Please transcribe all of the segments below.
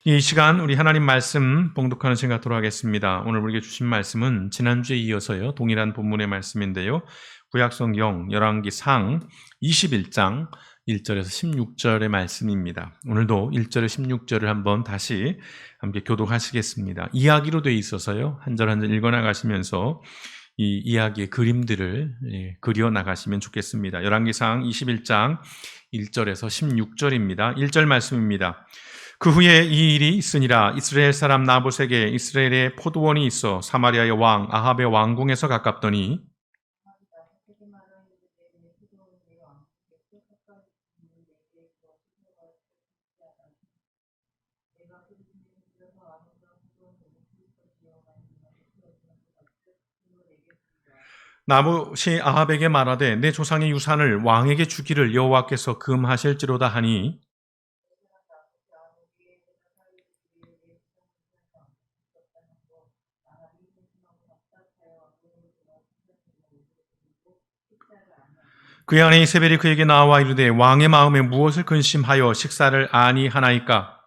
이 시간 우리 하나님 말씀 봉독하는 시간 갖도록 하겠습니다. 오늘 우리에게 주신 말씀은 지난주에 이어서요. 동일한 본문의 말씀인데요. 구약성경 열왕기상 21장 1절에서 16절의 말씀입니다. 오늘도 1절에 16절을 한번 다시 함께 교독하시겠습니다. 이야기로 되어 있어서요. 한 절 한 절 읽어나가시면서 이 이야기의 그림들을 그려 나가시면 좋겠습니다. 열왕기상 21장 1절에서 16절입니다. 1절 말씀입니다. 그 후에 이 일이 있으니라. 이스라엘 사람 나봇에게 이스라엘에 포도원이 있어 사마리아의 왕 아합의 왕궁에서 가깝더니 나봇이 아합에게 말하되 내 조상의 유산을 왕에게 주기를 여호와께서 금하실지로다 하니 그의 아내 이세벨이 그에게 나와 이르되 왕의 마음에 무엇을 근심하여 식사를 아니하나이까.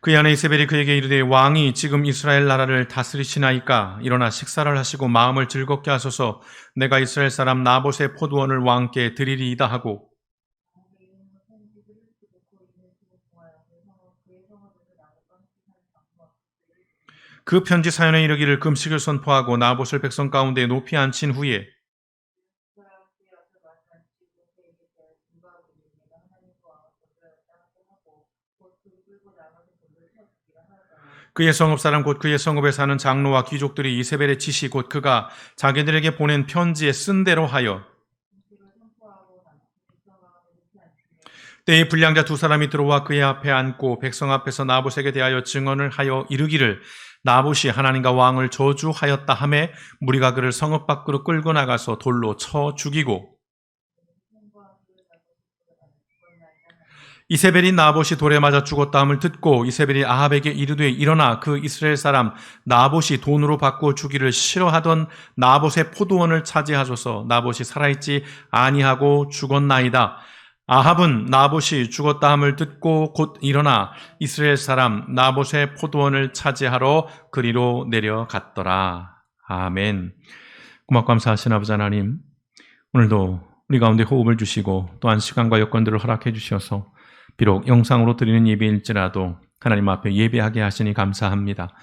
그의 아내 이세벨이 그에게 이르되 왕이 지금 이스라엘 나라를 다스리시나이까. 일어나 식사를 하시고 마음을 즐겁게 하소서. 내가 이스라엘 사람 나봇의 포도원을 왕께 드리리이다 하고 그 편지 사연에 이르기를 금식을 선포하고 나봇을 백성 가운데 높이 앉힌 후에 그의 성읍 사람 곧 그의 성읍에 사는 장로와 귀족들이 이세벨의 지시 곧 그가 자기들에게 보낸 편지에 쓴 대로 하여 때에 불량자 두 사람이 들어와 그의 앞에 앉고 백성 앞에서 나봇에게 대하여 증언을 하여 이르기를 나봇이 하나님과 왕을 저주하였다 하매 무리가 그를 성읍 밖으로 끌고 나가서 돌로 쳐 죽이고 이세벨이 나봇이 돌에 맞아 죽었다 함을 듣고 이세벨이 아합에게 이르되 일어나 그 이스라엘 사람 나봇이 돈으로 바꾸어 주기를 싫어하던 나봇의 포도원을 차지하소서. 나봇이 살아있지 아니하고 죽었나이다. 아합은 나봇이 죽었다 함을 듣고 곧 일어나 이스라엘 사람 나봇의 포도원을 차지하러 그리로 내려갔더라. 아멘. 고맙고 감사하신 아버지 하나님, 오늘도 우리 가운데 호흡을 주시고 또한 시간과 여건들을 허락해 주셔서 비록 영상으로 드리는 예배일지라도 하나님 앞에 예배하게 하시니 감사합니다.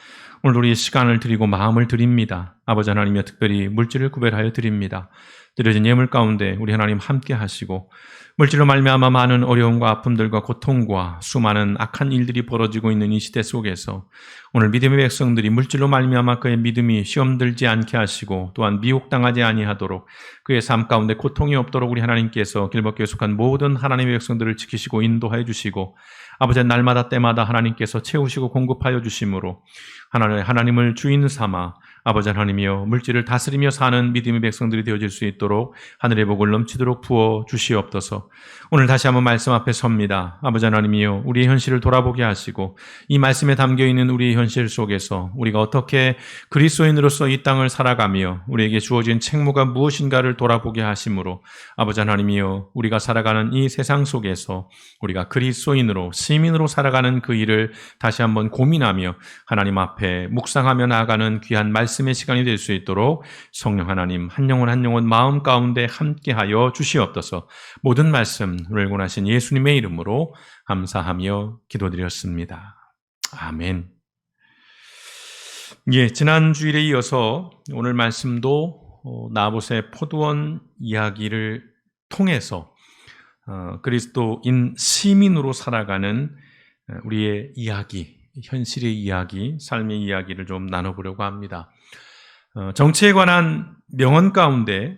오늘 우리 시간을 드리고 마음을 드립니다. 아버지 하나님여 특별히 물질을 구별하여 드립니다. 드려진 예물 가운데 우리 하나님 함께 하시고 물질로 말미암아 많은 어려움과 아픔들과 고통과 수많은 악한 일들이 벌어지고 있는 이 시대 속에서 오늘 믿음의 백성들이 물질로 말미암아 그의 믿음이 시험들지 않게 하시고 또한 미혹당하지 아니하도록 그의 삶 가운데 고통이 없도록 우리 하나님께서 길벗기에 속한 모든 하나님의 백성들을 지키시고 인도하여 주시고 아버지 날마다 때마다 하나님께서 채우시고 공급하여 주심으로 하나님을 주인 삼아 아버지 하나님이여 물질을 다스리며 사는 믿음의 백성들이 되어질 수 있도록 하늘의 복을 넘치도록 부어 주시옵소서. 오늘 다시 한번 말씀 앞에 섭니다. 아버지 하나님이여 우리의 현실을 돌아보게 하시고 이 말씀에 담겨있는 우리의 현실 속에서 우리가 어떻게 그리스도인으로서 이 땅을 살아가며 우리에게 주어진 책무가 무엇인가를 돌아보게 하심으로 아버지 하나님이여 우리가 살아가는 이 세상 속에서 우리가 그리스도인으로 시민으로 살아가는 그 일을 다시 한번 고민하며 하나님 앞에 묵상하며 나아가는 귀한 말씀의 시간이 될 수 있도록 성령 하나님 한 영혼 한 영혼 마음 가운데 함께하여 주시옵소서. 모든 말씀을 권하신 예수님의 이름으로 감사하며 기도드렸습니다. 아멘. 지난 주일에 이어서 오늘 말씀도 나봇의 포도원 이야기를 통해서 그리스도인 시민으로 살아가는 우리의 이야기, 현실의 이야기, 삶의 이야기를 좀 나눠보려고 합니다. 정치에 관한 명언 가운데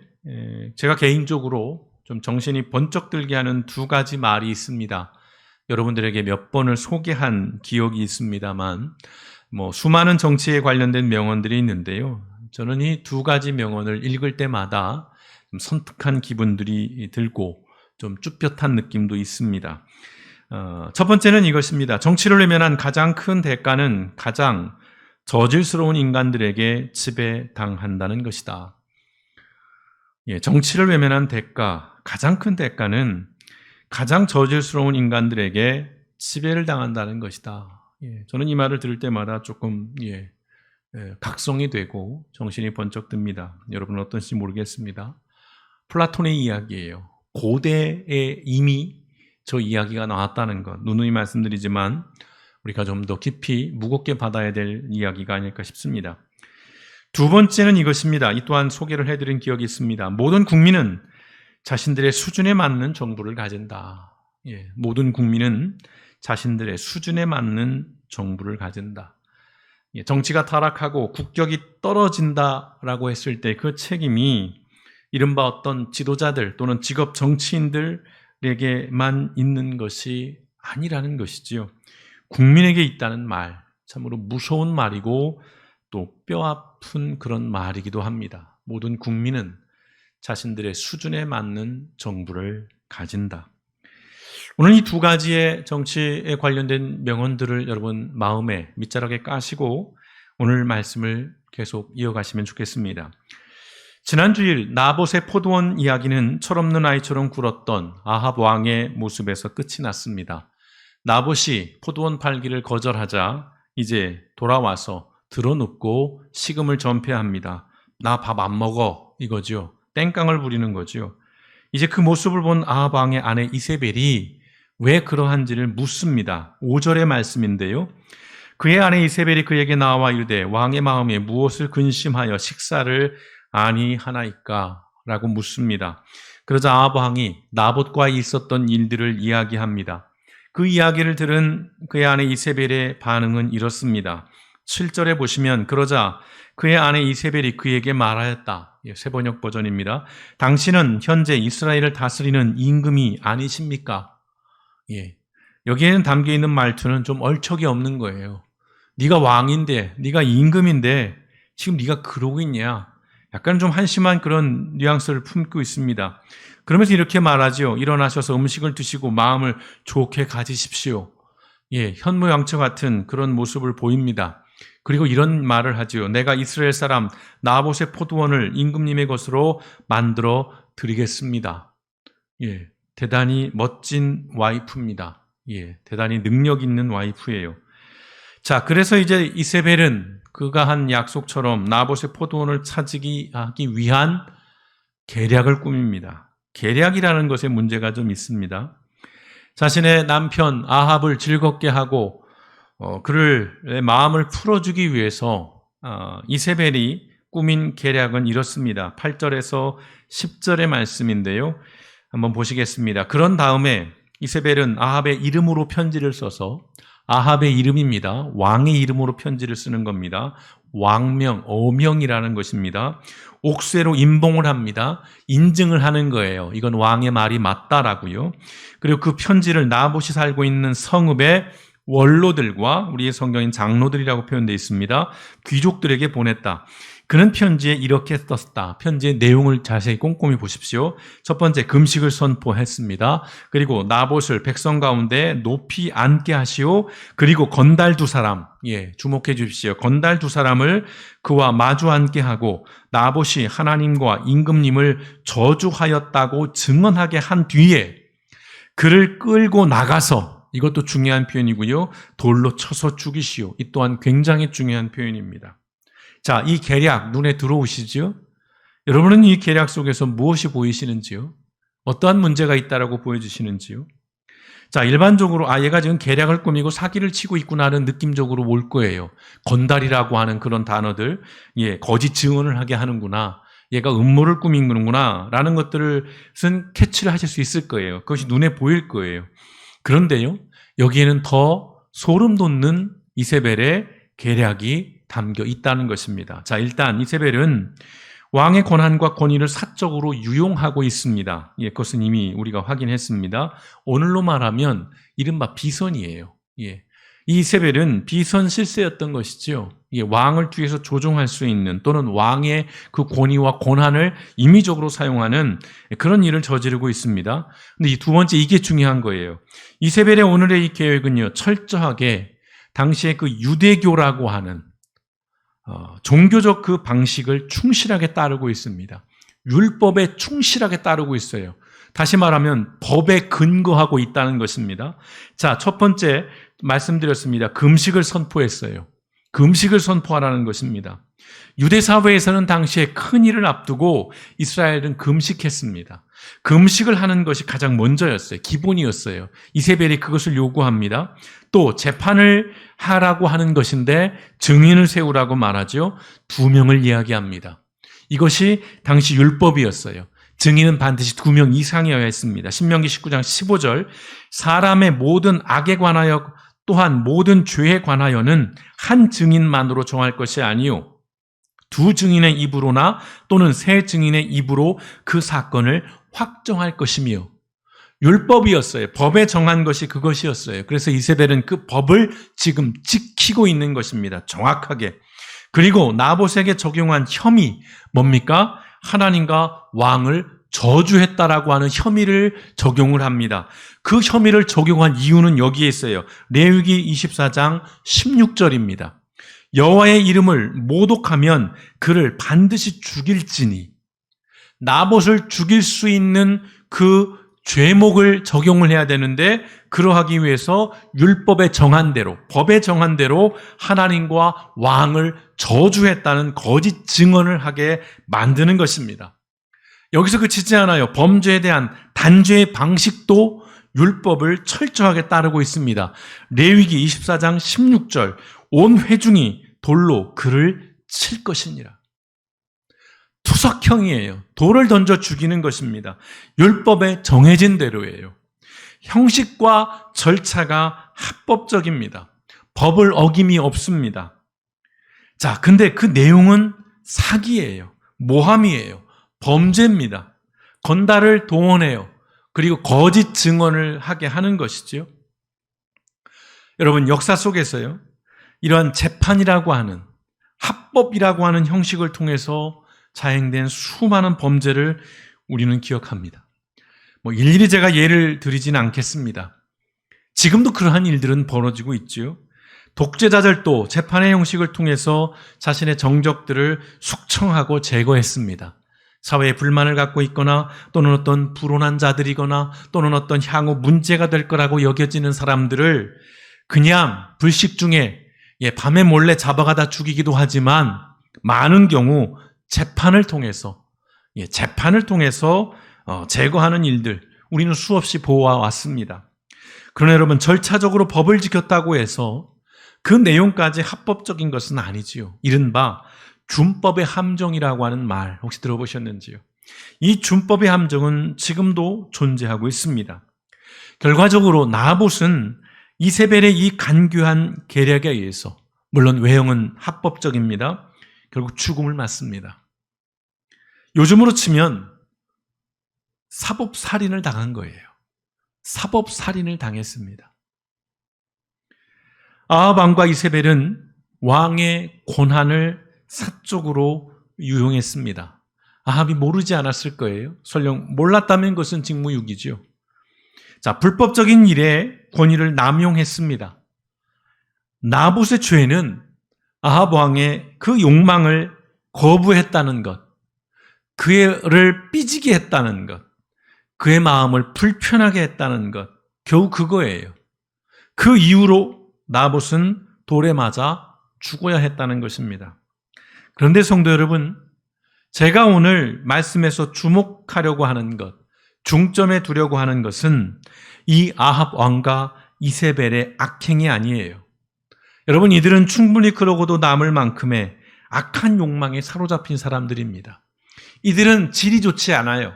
제가 개인적으로 좀 정신이 번쩍 들게 하는 두 가지 말이 있습니다. 여러분들에게 몇 번을 소개한 기억이 있습니다만 수많은 정치에 관련된 명언들이 있는데요. 저는 이 두 가지 명언을 읽을 때마다 좀 섬뜩한 기분들이 들고 좀 쭈뼛한 느낌도 있습니다. 첫 번째는 이것입니다. 정치를 외면한 가장 큰 대가는 가장 저질스러운 인간들에게 지배당한다는 것이다. 정치를 외면한 대가, 가장 큰 대가는 가장 저질스러운 인간들에게 지배를 당한다는 것이다. 저는 이 말을 들을 때마다 조금 각성이 되고 정신이 번쩍 듭니다. 여러분은 어떤지 모르겠습니다. 플라톤의 이야기예요. 고대에 이미 저 이야기가 나왔다는 것, 누누이 말씀드리지만 우리가 좀 더 깊이 무겁게 받아야 될 이야기가 아닐까 싶습니다. 두 번째는 이것입니다. 이 또한 소개를 해드린 기억이 있습니다. 모든 국민은 자신들의 수준에 맞는 정부를 가진다. 모든 국민은 자신들의 수준에 맞는 정부를 가진다. 정치가 타락하고 국격이 떨어진다라고 했을 때 그 책임이 이른바 어떤 지도자들 또는 직업 정치인들에게만 있는 것이 아니라는 것이지요. 국민에게 있다는 말, 참으로 무서운 말이고 또 뼈아픈 그런 말이기도 합니다. 모든 국민은 자신들의 수준에 맞는 정부를 가진다. 오늘 이 두 가지의 정치에 관련된 명언들을 여러분 마음에 밑자락에 까시고 오늘 말씀을 계속 이어가시면 좋겠습니다. 지난 주일 나봇의 포도원 이야기는 철없는 아이처럼 굴었던 아합 왕의 모습에서 끝이 났습니다. 나봇이 포도원 팔기를 거절하자 이제 돌아와서 드러눕고 식음을 전폐합니다. 나 밥 안 먹어 이거죠. 땡깡을 부리는 거죠. 이제 그 모습을 본 아합 왕의 아내 이세벨이 왜 그러한지를 묻습니다. 5절의 말씀인데요. 그의 아내 이세벨이 그에게 나와 이르되 왕의 마음에 무엇을 근심하여 식사를 아니하나이까? 라고 묻습니다. 그러자 아합 왕이 나봇과 있었던 일들을 이야기합니다. 그 이야기를 들은 그의 아내 이세벨의 반응은 이렇습니다. 7절에 보시면 그러자 그의 아내 이세벨이 그에게 말하였다. 새번역 버전입니다. 당신은 현재 이스라엘을 다스리는 임금이 아니십니까? 여기에는 담겨있는 말투는 좀 얼척이 없는 거예요. 네가 왕인데, 네가 임금인데 지금 네가 그러고 있냐? 약간 좀 한심한 그런 뉘앙스를 품고 있습니다. 그러면서 이렇게 말하죠. 일어나셔서 음식을 드시고 마음을 좋게 가지십시오. 현모양처 같은 그런 모습을 보입니다. 그리고 이런 말을 하지요. 내가 이스라엘 사람 나봇의 포도원을 임금님의 것으로 만들어 드리겠습니다. 대단히 멋진 와이프입니다. 대단히 능력 있는 와이프예요. 자, 그래서 이제 이세벨은 그가 한 약속처럼 나봇의 포도원을 차지하기 위한 계략을 꾸밉니다. 계략이라는 것에 문제가 좀 있습니다. 자신의 남편 아합을 즐겁게 하고 그를 마음을 풀어주기 위해서 이세벨이 꾸민 계략은 이렇습니다. 8절에서 10절의 말씀인데요. 한번 보시겠습니다. 그런 다음에 이세벨은 아합의 이름으로 편지를 써서 아합의 이름입니다. 왕의 이름으로 편지를 쓰는 겁니다. 왕명, 어명이라는 것입니다. 옥쇄로 임봉을 합니다. 인증을 하는 거예요. 이건 왕의 말이 맞다라고요. 그리고 그 편지를 나봇이 살고 있는 성읍의 원로들과 우리의 성경인 장로들이라고 표현되어 있습니다. 귀족들에게 보냈다. 그는 편지에 이렇게 썼다. 편지의 내용을 자세히 꼼꼼히 보십시오. 첫 번째, 금식을 선포했습니다. 그리고 나봇을 백성 가운데 높이 앉게 하시오. 그리고 건달 두 사람, 주목해 주십시오. 건달 두 사람을 그와 마주 앉게 하고 나봇이 하나님과 임금님을 저주하였다고 증언하게 한 뒤에 그를 끌고 나가서, 이것도 중요한 표현이고요, 돌로 쳐서 죽이시오. 이 또한 굉장히 중요한 표현입니다. 자, 이 계략 눈에 들어오시죠? 여러분은 이 계략 속에서 무엇이 보이시는지요? 어떠한 문제가 있다라고 보여주시는지요? 자, 일반적으로 얘가 지금 계략을 꾸미고 사기를 치고 있구나는 느낌적으로 올 거예요. 건달이라고 하는 그런 단어들, 거짓 증언을 하게 하는구나, 얘가 음모를 꾸미는구나 라는 것들을 캐치를 하실 수 있을 거예요. 그것이 눈에 보일 거예요. 그런데요, 여기에는 더 소름 돋는 이세벨의 계략이 담겨 있다는 것입니다. 자, 일단 이세벨은 왕의 권한과 권위를 사적으로 유용하고 있습니다. 그것은 이미 우리가 확인했습니다. 오늘로 말하면 이른바 비선이에요. 이 이세벨은 비선 실세였던 것이죠. 이게 왕을 뒤에서 조종할 수 있는 또는 왕의 그 권위와 권한을 임의적으로 사용하는 그런 일을 저지르고 있습니다. 근데 이 두 번째 이게 중요한 거예요. 이세벨의 오늘의 이 계획은요, 철저하게 당시에 그 유대교라고 하는 종교적 그 방식을 충실하게 따르고 있습니다. 율법에 충실하게 따르고 있어요. 다시 말하면 법에 근거하고 있다는 것입니다. 자, 첫 번째 말씀드렸습니다. 금식을 선포했어요. 금식을 선포하라는 것입니다. 유대 사회에서는 당시에 큰 일을 앞두고 이스라엘은 금식했습니다. 금식을 하는 것이 가장 먼저였어요. 기본이었어요. 이세벨이 그것을 요구합니다. 또 재판을 하라고 하는 것인데 증인을 세우라고 말하죠. 2명을 이야기합니다. 이것이 당시 율법이었어요. 증인은 반드시 2명 이상이어야 했습니다. 신명기 19장 15절 사람의 모든 악에 관하여 또한 모든 죄에 관하여는 한 증인만으로 정할 것이 아니요 2 증인의 입으로나 또는 3 증인의 입으로 그 사건을 확정할 것이며 율법이었어요. 법에 정한 것이 그것이었어요. 그래서 이세벨은 그 법을 지금 지키고 있는 것입니다. 정확하게. 그리고 나봇에게 적용한 혐의 뭡니까? 하나님과 왕을 저주했다라고 하는 혐의를 적용을 합니다. 그 혐의를 적용한 이유는 여기에 있어요. 레위기 24장 16절입니다. 여호와의 이름을 모독하면 그를 반드시 죽일지니 나봇을 죽일 수 있는 그 죄목을 적용을 해야 되는데 그러하기 위해서 율법에 정한 대로 법에 정한 대로 하나님과 왕을 저주했다는 거짓 증언을 하게 만드는 것입니다. 여기서 그치지 않아요. 범죄에 대한 단죄의 방식도 율법을 철저하게 따르고 있습니다. 레위기 24장 16절 온 회중이 돌로 그를 칠 것이니라. 투석형이에요. 돌을 던져 죽이는 것입니다. 율법에 정해진 대로예요. 형식과 절차가 합법적입니다. 법을 어김이 없습니다. 자, 근데 그 내용은 사기예요. 모함이에요. 범죄입니다. 건달을 동원해요. 그리고 거짓 증언을 하게 하는 것이지요. 여러분, 역사 속에서요, 이러한 재판이라고 하는 합법이라고 하는 형식을 통해서 자행된 수많은 범죄를 우리는 기억합니다. 일일이 제가 예를 드리지는 않겠습니다. 지금도 그러한 일들은 벌어지고 있지요. 독재자들도 재판의 형식을 통해서 자신의 정적들을 숙청하고 제거했습니다. 사회에 불만을 갖고 있거나 또는 어떤 불온한 자들이거나 또는 어떤 향후 문제가 될 거라고 여겨지는 사람들을 그냥 불식 중에 밤에 몰래 잡아가다 죽이기도 하지만 많은 경우 재판을 통해서 제거하는 일들 우리는 수없이 보아왔습니다. 그러나 여러분, 절차적으로 법을 지켰다고 해서 그 내용까지 합법적인 것은 아니지요. 이른바 준법의 함정이라고 하는 말 혹시 들어보셨는지요? 이 준법의 함정은 지금도 존재하고 있습니다. 결과적으로 나봇은 이세벨의 이 간교한 계략에 의해서 물론 외형은 합법적입니다. 결국 죽음을 맞습니다. 요즘으로 치면 사법살인을 당한 거예요. 사법살인을 당했습니다. 아합 왕과 이세벨은 왕의 권한을 사적으로 유용했습니다. 아합이 모르지 않았을 거예요. 설령 몰랐다면 그것은 직무유기죠. 자, 불법적인 일에 권위를 남용했습니다. 나봇의 죄는 아합 왕의 그 욕망을 거부했다는 것, 그를 삐지게 했다는 것, 그의 마음을 불편하게 했다는 것, 겨우 그거예요. 그 이후로 나봇은 돌에 맞아 죽어야 했다는 것입니다. 그런데 성도 여러분, 제가 오늘 말씀에서 주목하려고 하는 것, 중점에 두려고 하는 것은 이 아합 왕과 이세벨의 악행이 아니에요. 여러분, 이들은 충분히 그러고도 남을 만큼의 악한 욕망에 사로잡힌 사람들입니다. 이들은 질이 좋지 않아요.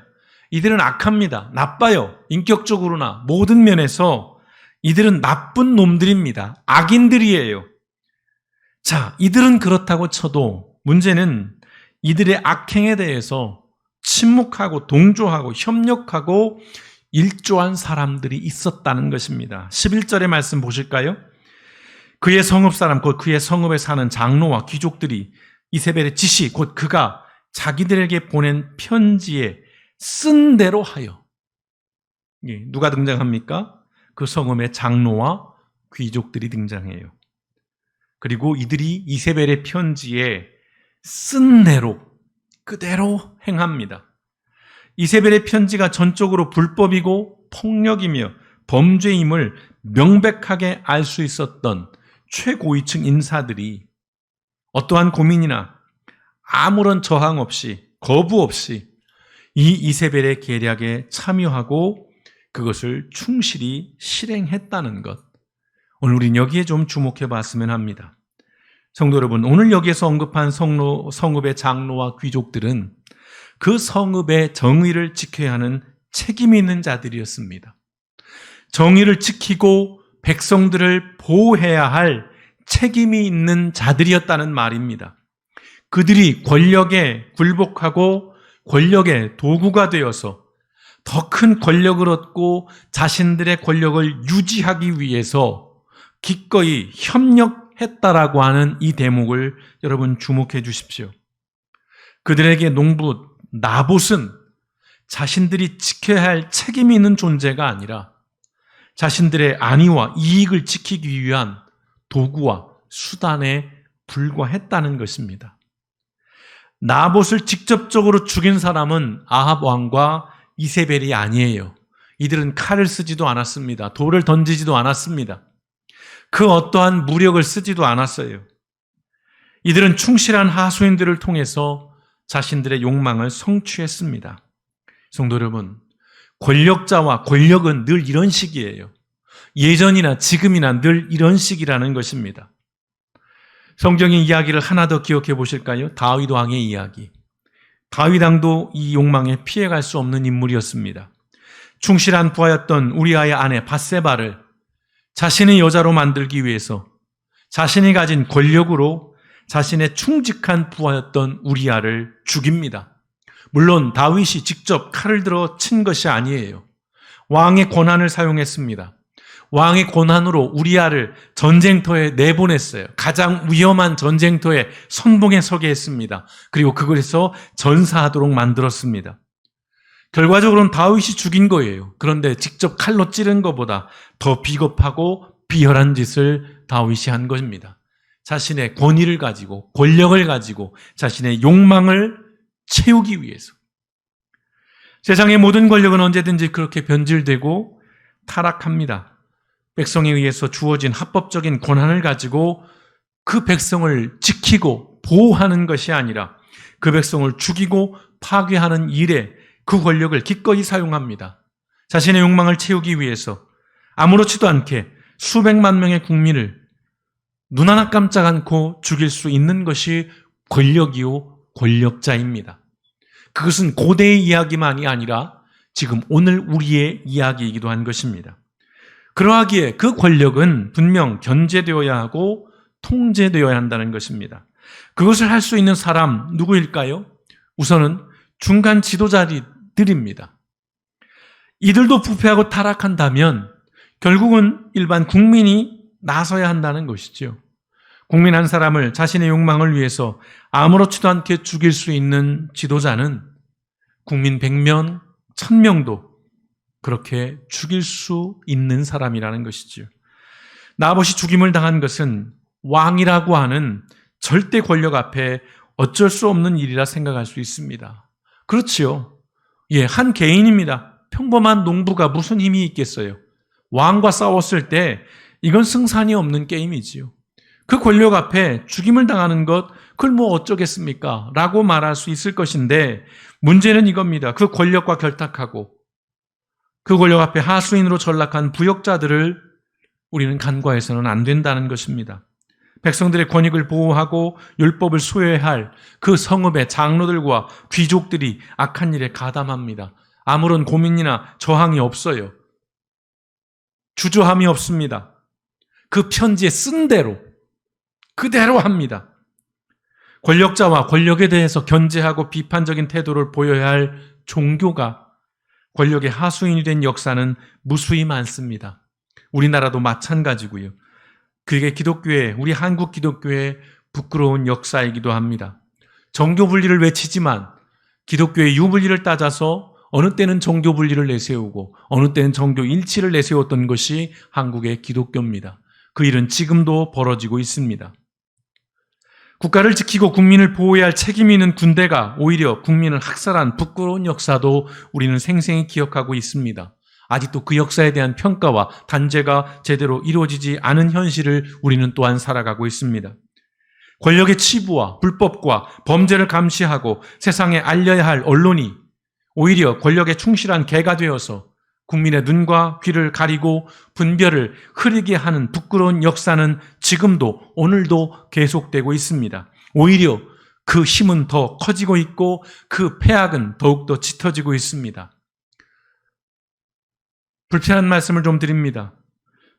이들은 악합니다. 나빠요. 인격적으로나 모든 면에서 이들은 나쁜 놈들입니다. 악인들이에요. 자, 이들은 그렇다고 쳐도 문제는 이들의 악행에 대해서 침묵하고 동조하고 협력하고 일조한 사람들이 있었다는 것입니다. 11절의 말씀 보실까요? 그의 성읍 사람, 곧 그의 성읍에 사는 장로와 귀족들이 이세벨의 지시, 곧 그가 자기들에게 보낸 편지에 쓴 대로 하여. 누가 등장합니까? 그 성읍의 장로와 귀족들이 등장해요. 그리고 이들이 이세벨의 편지에 쓴 대로 그대로 행합니다. 이세벨의 편지가 전적으로 불법이고 폭력이며 범죄임을 명백하게 알 수 있었던 최고위층 인사들이 어떠한 고민이나 아무런 저항 없이, 거부 없이 이 이세벨의 계략에 참여하고 그것을 충실히 실행했다는 것. 오늘 우린 여기에 좀 주목해 봤으면 합니다. 성도 여러분, 오늘 여기에서 언급한 성읍의 장로와 귀족들은 그 성읍의 정의를 지켜야 하는 책임이 있는 자들이었습니다. 정의를 지키고 백성들을 보호해야 할 책임이 있는 자들이었다는 말입니다. 그들이 권력에 굴복하고 권력의 도구가 되어서 더 큰 권력을 얻고 자신들의 권력을 유지하기 위해서 기꺼이 협력했다라고 하는 이 대목을 여러분 주목해 주십시오. 그들에게 농부 나봇은 자신들이 지켜야 할 책임이 있는 존재가 아니라 자신들의 안위와 이익을 지키기 위한 도구와 수단에 불과했다는 것입니다. 나봇을 직접적으로 죽인 사람은 아합 왕과 이세벨이 아니에요. 이들은 칼을 쓰지도 않았습니다. 돌을 던지지도 않았습니다. 그 어떠한 무력을 쓰지도 않았어요. 이들은 충실한 하수인들을 통해서 자신들의 욕망을 성취했습니다. 성도 여러분, 권력자와 권력은 늘 이런 식이에요. 예전이나 지금이나 늘 이런 식이라는 것입니다. 성경의 이야기를 하나 더 기억해 보실까요? 다윗 왕의 이야기. 다윗 왕도 이 욕망에 피해갈 수 없는 인물이었습니다. 충실한 부하였던 우리아의 아내 밧세바를 자신의 여자로 만들기 위해서 자신이 가진 권력으로 자신의 충직한 부하였던 우리아를 죽입니다. 물론 다윗이 직접 칼을 들어 친 것이 아니에요. 왕의 권한을 사용했습니다. 왕의 권한으로 우리아를 전쟁터에 내보냈어요. 가장 위험한 전쟁터에 선봉에 서게 했습니다. 그리고 그것에서 전사하도록 만들었습니다. 결과적으로는 다윗이 죽인 거예요. 그런데 직접 칼로 찌른 것보다 더 비겁하고 비열한 짓을 다윗이 한 것입니다. 자신의 권위를 가지고 권력을 가지고 자신의 욕망을 채우기 위해서. 세상의 모든 권력은 언제든지 그렇게 변질되고 타락합니다. 백성에 의해서 주어진 합법적인 권한을 가지고 그 백성을 지키고 보호하는 것이 아니라 그 백성을 죽이고 파괴하는 일에 그 권력을 기꺼이 사용합니다. 자신의 욕망을 채우기 위해서 아무렇지도 않게 수백만 명의 국민을 눈 하나 깜짝 않고 죽일 수 있는 것이 권력이요 권력자입니다. 그것은 고대의 이야기만이 아니라 지금 오늘 우리의 이야기이기도 한 것입니다. 그러하기에 그 권력은 분명 견제되어야 하고 통제되어야 한다는 것입니다. 그것을 할 수 있는 사람 누구일까요? 우선은 중간 지도자들입니다. 이들도 부패하고 타락한다면 결국은 일반 국민이 나서야 한다는 것이죠. 국민 한 사람을 자신의 욕망을 위해서 아무렇지도 않게 죽일 수 있는 지도자는 국민 100명, 1000명도 그렇게 죽일 수 있는 사람이라는 것이죠. 나봇이 죽임을 당한 것은 왕이라고 하는 절대 권력 앞에 어쩔 수 없는 일이라 생각할 수 있습니다. 그렇지요. 한 개인입니다. 평범한 농부가 무슨 힘이 있겠어요. 왕과 싸웠을 때 이건 승산이 없는 게임이지요. 그 권력 앞에 죽임을 당하는 것, 그걸 뭐 어쩌겠습니까? 라고 말할 수 있을 것인데 문제는 이겁니다. 그 권력과 결탁하고 그 권력 앞에 하수인으로 전락한 부역자들을 우리는 간과해서는 안 된다는 것입니다. 백성들의 권익을 보호하고 율법을 수호해야 할 그 성읍의 장로들과 귀족들이 악한 일에 가담합니다. 아무런 고민이나 저항이 없어요. 주저함이 없습니다. 그 편지에 쓴 대로 그대로 합니다. 권력자와 권력에 대해서 견제하고 비판적인 태도를 보여야 할 종교가 권력의 하수인이 된 역사는 무수히 많습니다. 우리나라도 마찬가지고요. 그게 기독교의, 우리 한국 기독교의 부끄러운 역사이기도 합니다. 정교 분리를 외치지만 기독교의 유분리를 따져서 어느 때는 정교 분리를 내세우고 어느 때는 정교 일치를 내세웠던 것이 한국의 기독교입니다. 그 일은 지금도 벌어지고 있습니다. 국가를 지키고 국민을 보호해야 할 책임이 있는 군대가 오히려 국민을 학살한 부끄러운 역사도 우리는 생생히 기억하고 있습니다. 아직도 그 역사에 대한 평가와 단죄가 제대로 이루어지지 않은 현실을 우리는 또한 살아가고 있습니다. 권력의 치부와 불법과 범죄를 감시하고 세상에 알려야 할 언론이 오히려 권력에 충실한 개가 되어서 국민의 눈과 귀를 가리고 분별을 흐리게 하는 부끄러운 역사는 지금도 오늘도 계속되고 있습니다. 오히려 그 힘은 더 커지고 있고 그 폐악은 더욱더 짙어지고 있습니다. 불편한 말씀을 좀 드립니다.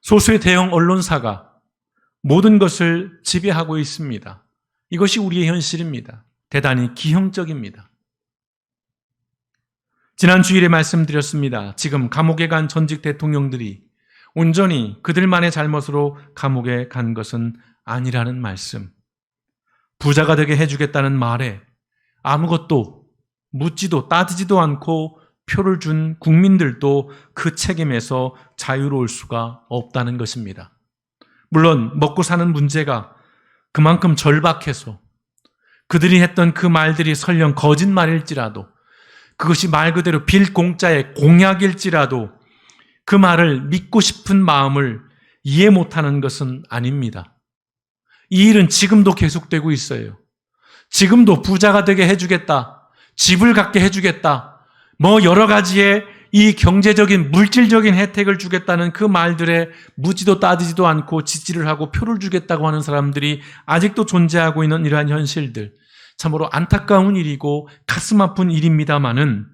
소수의 대형 언론사가 모든 것을 지배하고 있습니다. 이것이 우리의 현실입니다. 대단히 기형적입니다. 지난 주일에 말씀드렸습니다. 지금 감옥에 간 전직 대통령들이 온전히 그들만의 잘못으로 감옥에 간 것은 아니라는 말씀. 부자가 되게 해주겠다는 말에 아무것도 묻지도 따지지도 않고 표를 준 국민들도 그 책임에서 자유로울 수가 없다는 것입니다. 물론 먹고 사는 문제가 그만큼 절박해서 그들이 했던 그 말들이 설령 거짓말일지라도 그것이 말 그대로 빌공짜의 공약일지라도 그 말을 믿고 싶은 마음을 이해 못하는 것은 아닙니다. 이 일은 지금도 계속되고 있어요. 지금도 부자가 되게 해주겠다, 집을 갖게 해주겠다, 여러 가지의 이 경제적인 물질적인 혜택을 주겠다는 그 말들에 묻지도 따지지도 않고 지지를 하고 표를 주겠다고 하는 사람들이 아직도 존재하고 있는 이러한 현실들, 참으로 안타까운 일이고 가슴 아픈 일입니다마는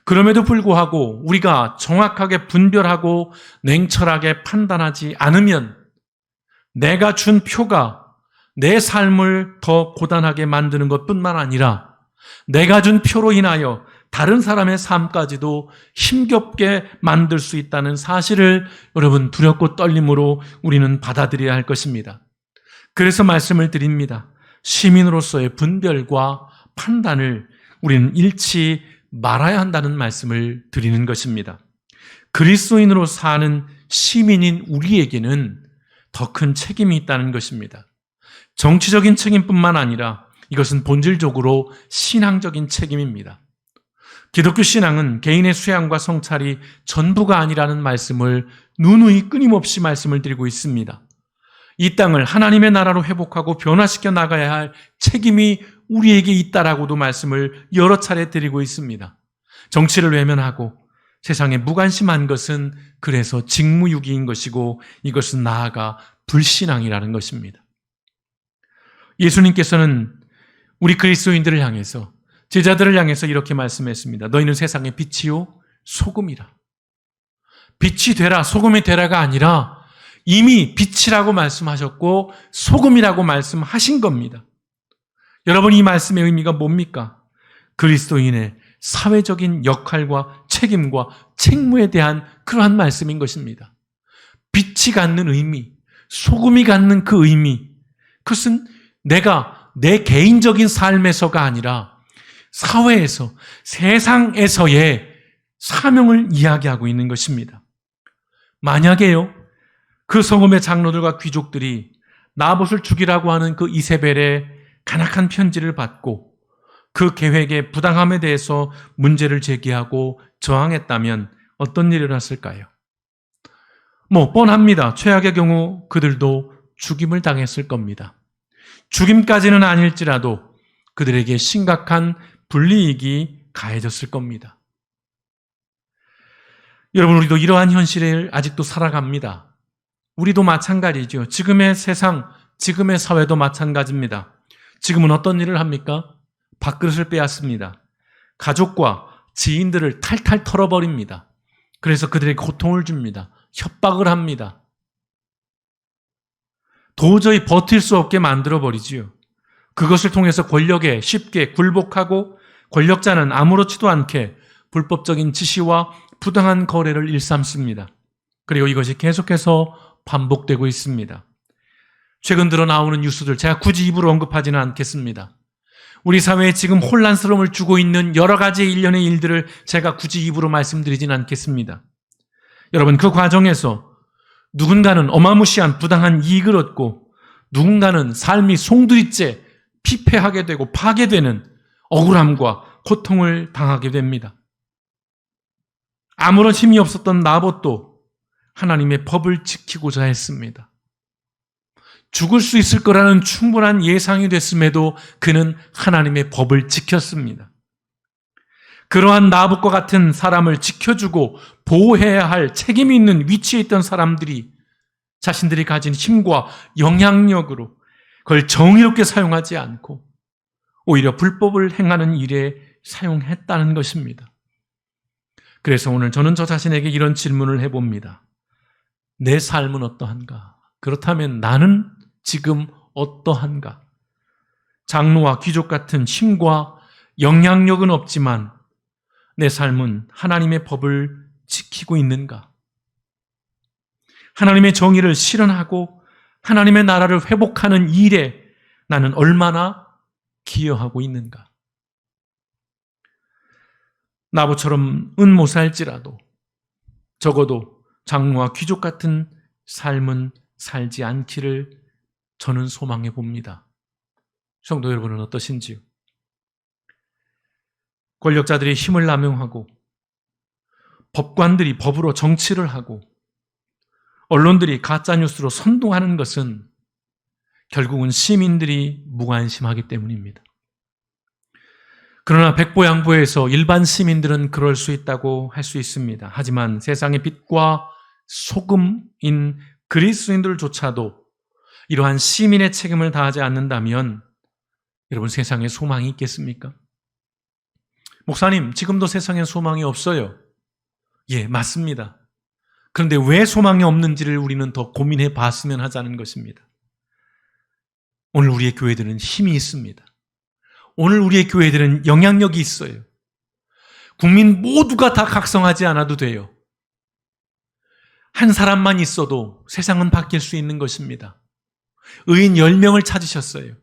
그럼에도 불구하고 우리가 정확하게 분별하고 냉철하게 판단하지 않으면 내가 준 표가 내 삶을 더 고단하게 만드는 것뿐만 아니라 내가 준 표로 인하여 다른 사람의 삶까지도 힘겹게 만들 수 있다는 사실을 여러분 두렵고 떨림으로 우리는 받아들여야 할 것입니다. 그래서 말씀을 드립니다. 시민으로서의 분별과 판단을 우리는 잃지 말아야 한다는 말씀을 드리는 것입니다. 그리스도인으로 사는 시민인 우리에게는 더 큰 책임이 있다는 것입니다. 정치적인 책임뿐만 아니라 이것은 본질적으로 신앙적인 책임입니다. 기독교 신앙은 개인의 수양과 성찰이 전부가 아니라는 말씀을 누누이 끊임없이 말씀을 드리고 있습니다. 이 땅을 하나님의 나라로 회복하고 변화시켜 나가야 할 책임이 우리에게 있다라고도 말씀을 여러 차례 드리고 있습니다. 정치를 외면하고 세상에 무관심한 것은 그래서 직무유기인 것이고 이것은 나아가 불신앙이라는 것입니다. 예수님께서는 우리 그리스도인들을 향해서 제자들을 향해서 이렇게 말씀했습니다. 너희는 세상의 빛이요 소금이라. 빛이 되라, 소금이 되라가 아니라 이미 빛이라고 말씀하셨고 소금이라고 말씀하신 겁니다. 여러분, 이 말씀의 의미가 뭡니까? 그리스도인의 사회적인 역할과 책임과 책무에 대한 그러한 말씀인 것입니다. 빛이 갖는 의미, 소금이 갖는 그 의미, 그것은 내가 내 개인적인 삶에서가 아니라 사회에서, 세상에서의 사명을 이야기하고 있는 것입니다. 만약에요, 그 성읍의 장로들과 귀족들이 나봇을 죽이라고 하는 그 이세벨의 간악한 편지를 받고 그 계획의 부당함에 대해서 문제를 제기하고 저항했다면 어떤 일이 일어났을까요? 뻔합니다. 최악의 경우 그들도 죽임을 당했을 겁니다. 죽임까지는 아닐지라도 그들에게 심각한 불이익이 가해졌을 겁니다. 여러분, 우리도 이러한 현실을 아직도 살아갑니다. 우리도 마찬가지죠. 지금의 세상, 지금의 사회도 마찬가지입니다. 지금은 어떤 일을 합니까? 밥그릇을 빼앗습니다. 가족과 지인들을 탈탈 털어버립니다. 그래서 그들에게 고통을 줍니다. 협박을 합니다. 도저히 버틸 수 없게 만들어버리지요. 그것을 통해서 권력에 쉽게 굴복하고 권력자는 아무렇지도 않게 불법적인 지시와 부당한 거래를 일삼습니다. 그리고 이것이 계속해서 반복되고 있습니다. 최근 들어 나오는 뉴스들 제가 굳이 입으로 언급하지는 않겠습니다. 우리 사회에 지금 혼란스러움을 주고 있는 여러 가지 일련의 일들을 제가 굳이 입으로 말씀드리지는 않겠습니다. 여러분, 그 과정에서 누군가는 어마무시한 부당한 이익을 얻고 누군가는 삶이 송두리째 피폐하게 되고 파괴되는 억울함과 고통을 당하게 됩니다. 아무런 힘이 없었던 나봇도 하나님의 법을 지키고자 했습니다. 죽을 수 있을 거라는 충분한 예상이 됐음에도 그는 하나님의 법을 지켰습니다. 그러한 나봇과 같은 사람을 지켜주고 보호해야 할 책임이 있는 위치에 있던 사람들이 자신들이 가진 힘과 영향력으로 그걸 정의롭게 사용하지 않고 오히려 불법을 행하는 일에 사용했다는 것입니다. 그래서 오늘 저는 저 자신에게 이런 질문을 해봅니다. 내 삶은 어떠한가? 그렇다면 나는 지금 어떠한가? 장로와 귀족 같은 힘과 영향력은 없지만 내 삶은 하나님의 법을 지키고 있는가? 하나님의 정의를 실현하고 하나님의 나라를 회복하는 일에 나는 얼마나 기여하고 있는가? 나봇처럼 은모살지라도 적어도 장로와 귀족 같은 삶은 살지 않기를 저는 소망해 봅니다. 성도 여러분은 어떠신지요? 권력자들이 힘을 남용하고 법관들이 법으로 정치를 하고 언론들이 가짜뉴스로 선동하는 것은 결국은 시민들이 무관심하기 때문입니다. 그러나 백보양보에서 일반 시민들은 그럴 수 있다고 할 수 있습니다. 하지만 세상의 빛과 소금인 그리스도인들조차도 이러한 시민의 책임을 다하지 않는다면 여러분, 세상에 소망이 있겠습니까? 목사님, 지금도 세상에 소망이 없어요. 예, 맞습니다. 그런데 왜 소망이 없는지를 우리는 더 고민해 봤으면 하자는 것입니다. 오늘 우리의 교회들은 힘이 있습니다. 오늘 우리의 교회들은 영향력이 있어요. 국민 모두가 다 각성하지 않아도 돼요. 한 사람만 있어도 세상은 바뀔 수 있는 것입니다. 의인 10명을 찾으셨어요.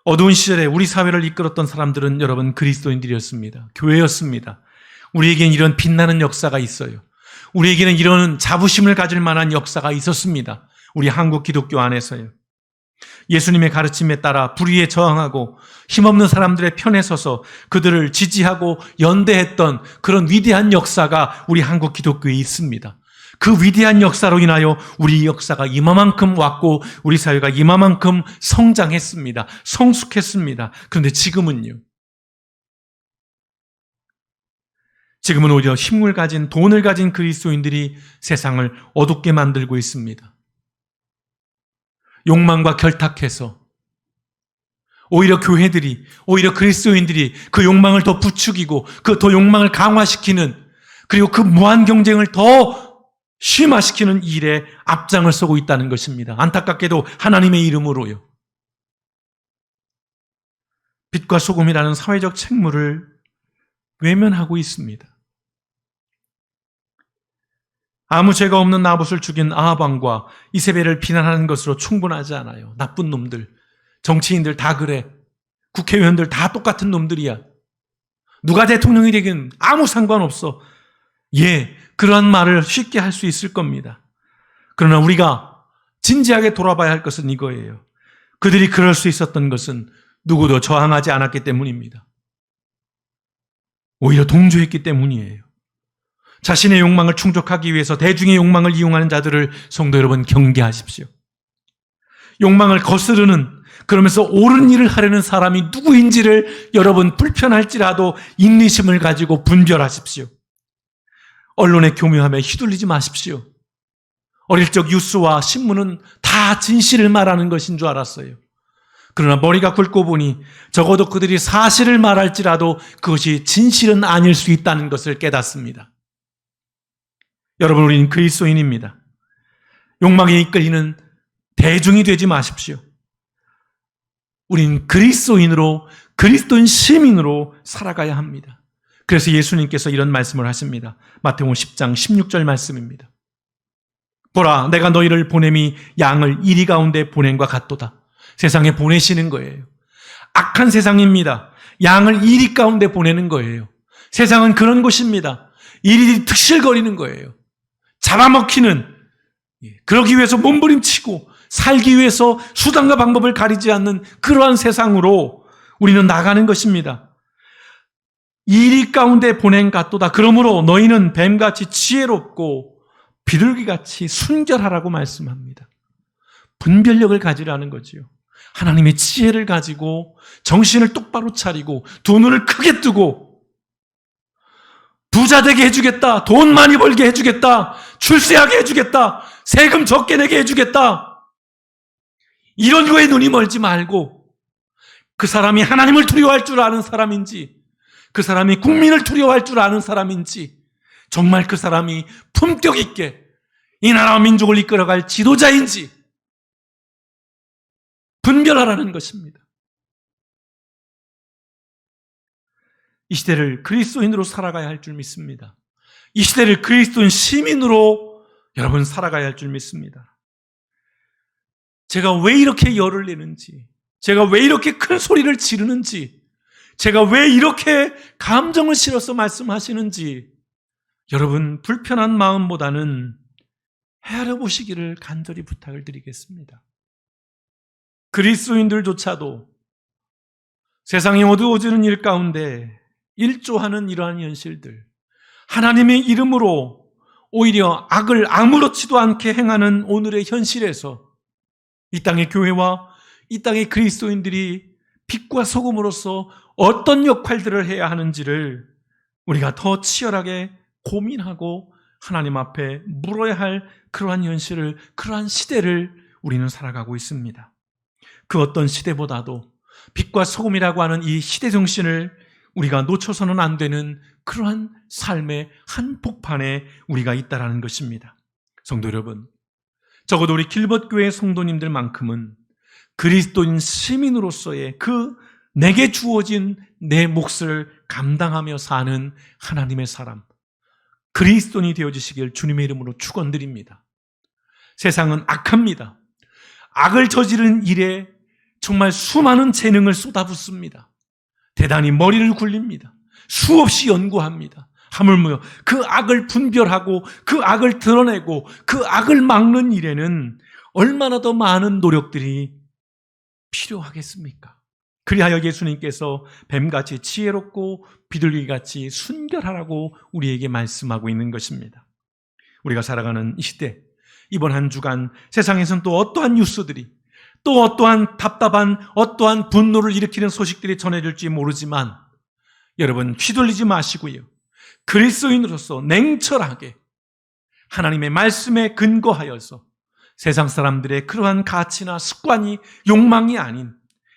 어두운 시절에 우리 사회를 이끌었던 사람들은 여러분 그리스도인들이었습니다. 교회였습니다. 우리에게는 이런 빛나는 역사가 있어요. 우리에게는 이런 자부심을 가질 만한 역사가 있었습니다. 우리 한국 기독교 안에서요. 예수님의 가르침에 따라 불의에 저항하고 힘없는 사람들의 편에 서서 그들을 지지하고 연대했던 그런 위대한 역사가 우리 한국 기독교에 있습니다. 그 위대한 역사로 인하여 우리 역사가 이만큼 왔고 우리 사회가 이만큼 성장했습니다. 성숙했습니다. 그런데 지금은요. 지금은 오히려 힘을 가진 돈을 가진 그리스도인들이 세상을 어둡게 만들고 있습니다. 욕망과 결탁해서 오히려 교회들이, 오히려 그리스도인들이 그 욕망을 더 부추기고 그 더 욕망을 강화시키는, 그리고 그 무한 경쟁을 더 심화시키는 일에 앞장을 서고 있다는 것입니다. 안타깝게도 하나님의 이름으로요. 빛과 소금이라는 사회적 책무를 외면하고 있습니다. 아무 죄가 없는 나봇을 죽인 아합 왕과 이세벨을 비난하는 것으로 충분하지 않아요. 나쁜 놈들, 정치인들 다 그래. 국회의원들 다 똑같은 놈들이야. 누가 대통령이 되긴 아무 상관없어. 예, 그런 말을 쉽게 할 수 있을 겁니다. 그러나 우리가 진지하게 돌아봐야 할 것은 이거예요. 그들이 그럴 수 있었던 것은 누구도 저항하지 않았기 때문입니다. 오히려 동조했기 때문이에요. 자신의 욕망을 충족하기 위해서 대중의 욕망을 이용하는 자들을 성도 여러분 경계하십시오. 욕망을 거스르는, 그러면서 옳은 일을 하려는 사람이 누구인지를 여러분 불편할지라도 인내심을 가지고 분별하십시오. 언론의 교묘함에 휘둘리지 마십시오. 어릴 적 뉴스와 신문은 다 진실을 말하는 것인 줄 알았어요. 그러나 머리가 굵고 보니 적어도 그들이 사실을 말할지라도 그것이 진실은 아닐 수 있다는 것을 깨닫습니다. 여러분, 우리는 그리스도인입니다. 욕망에 이끌리는 대중이 되지 마십시오. 우리는 그리스도인으로, 그리스도인 시민으로 살아가야 합니다. 그래서 예수님께서 이런 말씀을 하십니다. 마태복음 10장 16절 말씀입니다. 보라, 내가 너희를 보냄이 양을 이리 가운데 보냄과 같도다. 세상에 보내시는 거예요. 악한 세상입니다. 양을 이리 가운데 보내는 거예요. 세상은 그런 곳입니다. 이리 득실거리는 거예요. 잡아먹히는, 그러기 위해서 몸부림치고 살기 위해서 수단과 방법을 가리지 않는 그러한 세상으로 우리는 나가는 것입니다. 이리 가운데 보낸 같도다. 그러므로 너희는 뱀같이 지혜롭고 비둘기같이 순결하라고 말씀합니다. 분별력을 가지라는 거지요. 하나님의 지혜를 가지고 정신을 똑바로 차리고 두 눈을 크게 뜨고 부자 되게 해주겠다, 돈 많이 벌게 해주겠다, 출세하게 해주겠다, 세금 적게 내게 해주겠다, 이런 거에 눈이 멀지 말고 그 사람이 하나님을 두려워할 줄 아는 사람인지, 그 사람이 국민을 두려워할 줄 아는 사람인지, 정말 그 사람이 품격 있게 이 나라와 민족을 이끌어갈 지도자인지 분별하라는 것입니다. 이 시대를 그리스도인으로 살아가야 할 줄 믿습니다. 이 시대를 그리스도인 시민으로 여러분 살아가야 할 줄 믿습니다. 제가 왜 이렇게 열을 내는지, 제가 왜 이렇게 큰 소리를 지르는지, 제가 왜 이렇게 감정을 실어서 말씀하시는지 여러분 불편한 마음보다는 헤아려 보시기를 간절히 부탁을 드리겠습니다. 그리스도인들조차도 세상이 어두워지는 일 가운데 일조하는 이러한 현실들, 하나님의 이름으로 오히려 악을 아무렇지도 않게 행하는 오늘의 현실에서 이 땅의 교회와 이 땅의 그리스도인들이 빛과 소금으로서 어떤 역할들을 해야 하는지를 우리가 더 치열하게 고민하고 하나님 앞에 물어야 할 그러한 현실을, 그러한 시대를 우리는 살아가고 있습니다. 그 어떤 시대보다도 빛과 소금이라고 하는 이 시대 정신을 우리가 놓쳐서는 안 되는 그러한 삶의 한복판에 우리가 있다라는 것입니다. 성도 여러분, 적어도 우리 길벗교회 성도님들만큼은 그리스도인 시민으로서의 그 내게 주어진 내 몫을 감당하며 사는 하나님의 사람, 그리스도인이 되어주시길 주님의 이름으로 축원드립니다. 세상은 악합니다. 악을 저지른 일에 정말 수많은 재능을 쏟아붓습니다. 대단히 머리를 굴립니다. 수없이 연구합니다. 하물며 그 악을 분별하고 그 악을 드러내고 그 악을 막는 일에는 얼마나 더 많은 노력들이 필요하겠습니까? 그리하여 예수님께서 뱀같이 지혜롭고 비둘기같이 순결하라고 우리에게 말씀하고 있는 것입니다. 우리가 살아가는 이 시대, 이번 한 주간 세상에서는 또 어떠한 뉴스들이, 또 어떠한 답답한, 어떠한 분노를 일으키는 소식들이 전해질지 모르지만 여러분 휘둘리지 마시고요. 그리스도인으로서 냉철하게 하나님의 말씀에 근거하여서 세상 사람들의 그러한 가치나 습관이 욕망이 아닌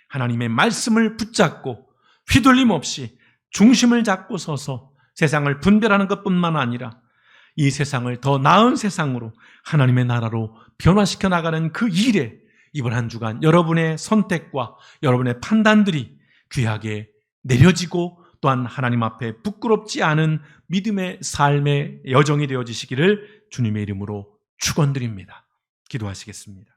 하나님의 말씀을 붙잡고 휘둘림 없이 중심을 잡고 서서 세상을 분별하는 것뿐만 아니라 이 세상을 더 나은 세상으로 하나님의 나라로 변화시켜 나가는 그 일에 이번 한 주간 여러분의 선택과 여러분의 판단들이 귀하게 내려지고 또한 하나님 앞에 부끄럽지 않은 믿음의 삶의 여정이 되어지시기를 주님의 이름으로 축원드립니다. 기도하시겠습니다.